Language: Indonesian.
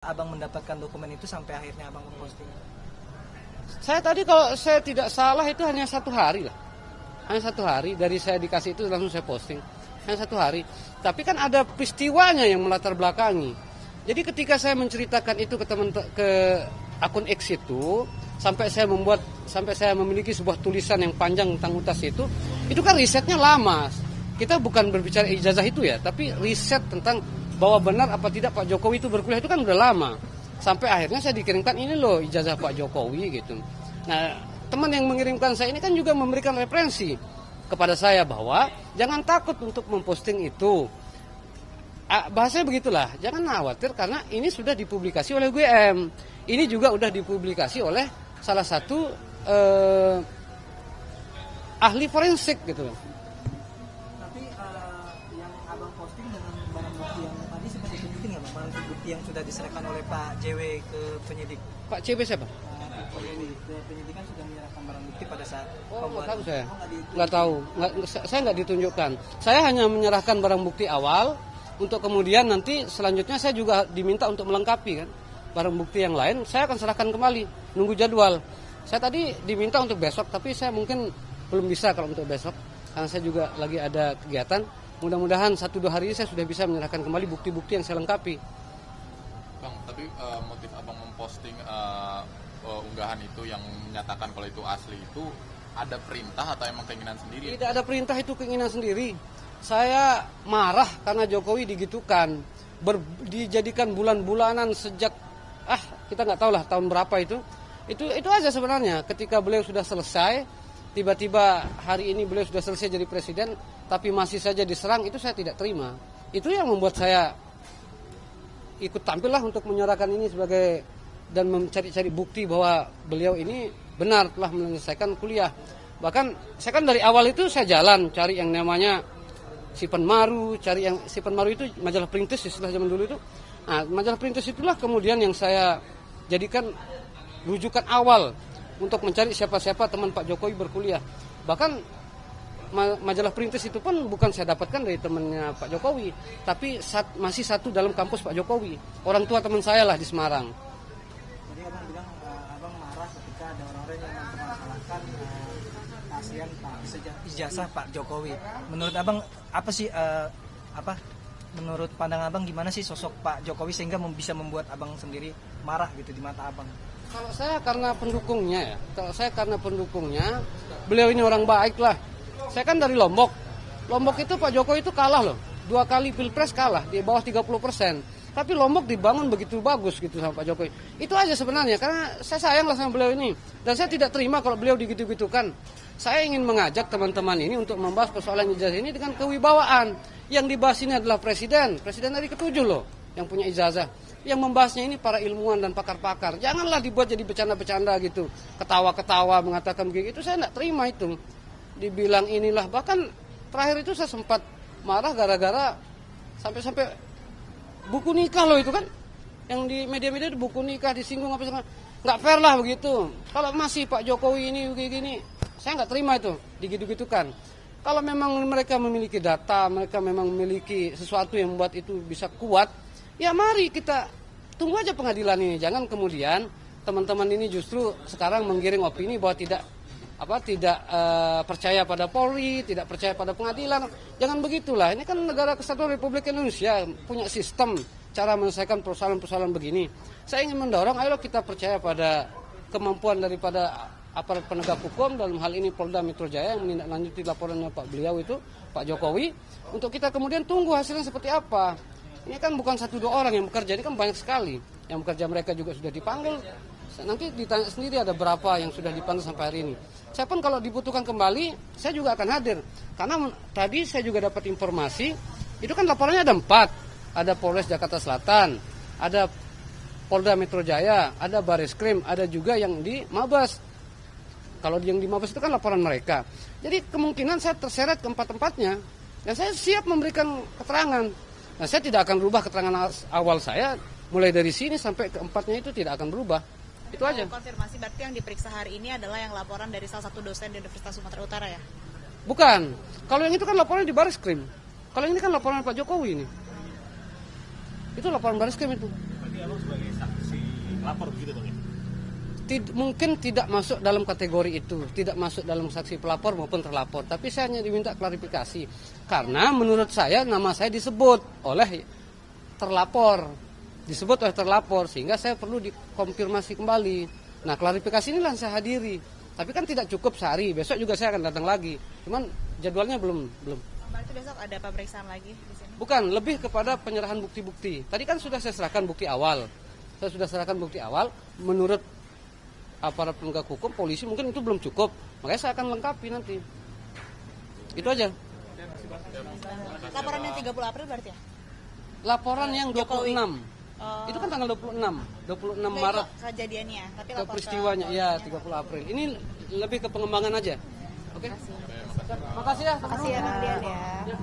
Abang mendapatkan dokumen itu sampai akhirnya abang memposting? Saya tadi kalau saya tidak salah itu hanya 1 hari lah. Hanya 1 hari dari saya dikasih itu langsung saya posting. Hanya 1 hari. Tapi kan ada peristiwanya yang melatar belakangi. Jadi ketika saya menceritakan itu ke akun X sampai saya memiliki sebuah tulisan yang panjang tentang UTAS itu kan risetnya lama. Kita bukan berbicara ijazah itu ya, tapi riset tentang bahwa benar apa tidak Pak Jokowi itu berkuliah itu kan udah lama. Sampai akhirnya saya dikirimkan ini loh ijazah Pak Jokowi gitu. Nah, teman yang mengirimkan saya ini kan juga memberikan referensi kepada saya bahwa jangan takut untuk memposting itu. Bahasanya begitulah, jangan khawatir karena ini sudah dipublikasi oleh UGM. Ini juga sudah dipublikasi oleh salah satu ahli forensik gitu. Tapi yang abang posting dengan barang bukti yang tadi sempat ditunjukin nggak bang? Barang bukti yang sudah diserahkan oleh Pak JW ke penyidik. Pak CB siapa? Pak JW ke penyidikan sudah menyerahkan barang bukti pada saat Nggak tahu saya. Nggak tahu. Saya nggak ditunjukkan. Saya hanya menyerahkan barang bukti awal. Untuk kemudian nanti selanjutnya saya juga diminta untuk melengkapi kan barang bukti yang lain saya akan serahkan kembali nunggu jadwal. Saya tadi diminta untuk besok tapi saya mungkin belum bisa kalau untuk besok karena saya juga lagi ada kegiatan. Mudah-mudahan 1-2 hari ini saya sudah bisa menyerahkan kembali bukti-bukti yang saya lengkapi. Bang, tapi motif abang memposting unggahan itu yang menyatakan kalau itu asli itu ada perintah atau emang keinginan sendiri? Tidak ada perintah, itu keinginan sendiri. Saya marah karena Jokowi digitukan, dijadikan bulan-bulanan sejak kita nggak tahu lah tahun berapa itu aja sebenarnya. Ketika beliau sudah selesai, tiba-tiba hari ini beliau sudah selesai jadi presiden, tapi masih saja diserang, itu saya tidak terima. Itu yang membuat saya ikut tampil lah untuk menyuarakan ini sebagai dan mencari-cari bukti bahwa beliau ini benar telah menyelesaikan kuliah. Bahkan saya kan dari awal itu saya jalan cari yang namanya Sipan Maru, Sipan Maru itu majalah Perintis istilah zaman dulu itu. Nah, majalah Perintis itulah kemudian yang saya jadikan rujukan awal untuk mencari siapa-siapa teman Pak Jokowi berkuliah. Bahkan majalah Perintis itu pun bukan saya dapatkan dari temannya Pak Jokowi, tapi masih satu dalam kampus Pak Jokowi. Orang tua teman saya lah di Semarang. Jadi abang bilang abang marah ketika ada orang-orang yang mempermasalahkan keaslian ijazah Pak Jokowi. Menurut abang apa sih menurut pandangan abang gimana sih sosok Pak Jokowi sehingga bisa membuat abang sendiri marah gitu di mata abang? Kalau saya karena pendukungnya, beliau ini orang baik lah. Saya kan dari Lombok. Lombok itu Pak Jokowi itu kalah loh. 2 kali pilpres kalah di bawah 30%. Tapi Lombok dibangun begitu bagus gitu sama Pak Jokowi. Itu aja sebenarnya karena saya sayang lah sama beliau ini. Dan saya tidak terima kalau beliau digitu-gitukan. Saya ingin mengajak teman-teman ini untuk membahas persoalan ijazah ini dengan kewibawaan. Yang dibahas ini adalah presiden dari ke-7 loh yang punya ijazah. Yang membahasnya ini para ilmuwan dan pakar-pakar. Janganlah dibuat jadi bercanda-bercanda gitu. Ketawa-ketawa mengatakan begitu. Itu saya tidak terima itu. Dibilang inilah, bahkan terakhir itu saya sempat marah gara-gara sampai buku nikah loh itu kan. Yang di media-media itu buku nikah disinggung apa segala. Nggak fair lah begitu. Kalau masih Pak Jokowi ini begini, saya nggak terima itu digitu-gitukan. Kalau memang mereka memiliki data, mereka memang memiliki sesuatu yang membuat itu bisa kuat, ya mari kita tunggu aja pengadilan ini. Jangan kemudian teman-teman ini justru sekarang menggiring opini bahwa tidak percaya pada Polri, tidak percaya pada pengadilan. Jangan begitulah. Ini kan negara kesatuan Republik Indonesia, punya sistem cara menyelesaikan persoalan-persoalan begini. Saya ingin mendorong, ayo kita percaya pada kemampuan daripada aparat penegak hukum, dalam hal ini Polda Metro Jaya yang menindaklanjuti laporannya Pak Jokowi, untuk kita kemudian tunggu hasilnya seperti apa. Ini kan bukan 1-2 orang yang bekerja, ini kan banyak sekali yang bekerja, mereka juga sudah dipanggil. Nanti ditanya sendiri ada berapa yang sudah dipanggil sampai hari ini. Saya pun kalau dibutuhkan kembali, saya juga akan hadir. Karena tadi saya juga dapat informasi, itu kan laporannya ada 4. Ada Polres Jakarta Selatan, ada Polda Metro Jaya, ada Bareskrim, ada juga yang di Mabes. Kalau yang di Mabes itu kan laporan mereka. Jadi kemungkinan saya terseret ke 4 tempatnya. Dan saya siap memberikan keterangan. Nah, saya tidak akan berubah keterangan awal saya. Mulai dari sini sampai ke 4-nya itu tidak akan berubah. Itu aja. Konfirmasi berarti yang diperiksa hari ini adalah yang laporan dari salah satu dosen di Universitas Sumatera Utara ya? Bukan. Kalau yang itu kan laporan di Bareskrim. Kalau ini kan laporan Pak Jokowi ini. Itu laporan Bareskrim itu. abang sebagai saksi pelapor begitu bang ya? Mungkin tidak masuk dalam kategori itu, tidak masuk dalam saksi pelapor maupun terlapor. Tapi saya hanya diminta klarifikasi karena menurut saya nama saya disebut oleh terlapor, sehingga saya perlu dikonfirmasi kembali. Nah, klarifikasi inilah saya hadiri. Tapi kan tidak cukup sehari, besok juga saya akan datang lagi. Cuman jadwalnya belum. Berarti besok ada pemeriksaan lagi di sini? Bukan, lebih kepada penyerahan bukti-bukti. Tadi kan sudah saya serahkan bukti awal. Menurut aparat penegak hukum, polisi mungkin itu belum cukup. Makanya saya akan lengkapi nanti. Itu aja. Laporan yang 30 April berarti ya? Laporan yang 26. Oh. Itu kan tanggal 26 Maret Kejadiannya, tapi ke lapor peristiwanya. Iya, 30 April. Ini lebih ke pengembangan aja. Oke. Makasih ya. Makasih ya Bang Dian ya. Ya.